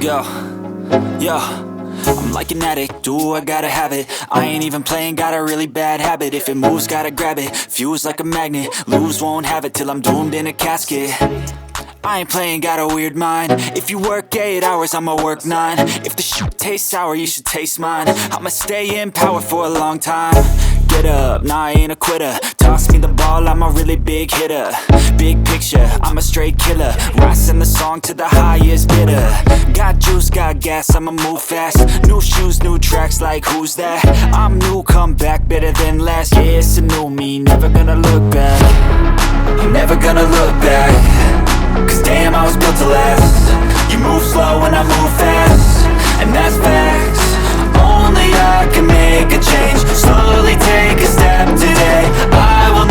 Let's go. Yo, I'm like an addict, do I gotta have it. I ain't even playing, got a really bad habit. If it moves, gotta grab it, fuse like a magnet. Lose, won't have it till I'm doomed in a casket. I ain't playing, got a weird mind. If you work 8 hours, I'ma work 9. If the shit tastes sour, you should taste mine. I'ma stay in power for a long time. Get up, nah, I ain't a quitter. Toss me the ball, I'm a really big hitter. Big picture, I'm a straight killer. Rising the song to the highest bidder. Got juice, got gas, I'ma move fast. New shoes, new tracks, like who's that? I'm new, come back, better than last. Yeah, it's a new me, never gonna look back. I'm never gonna look back. Cause damn, I was built to last. You move slow and I move fast, and that's facts. Only I can make a change. Slowly take a step today. I will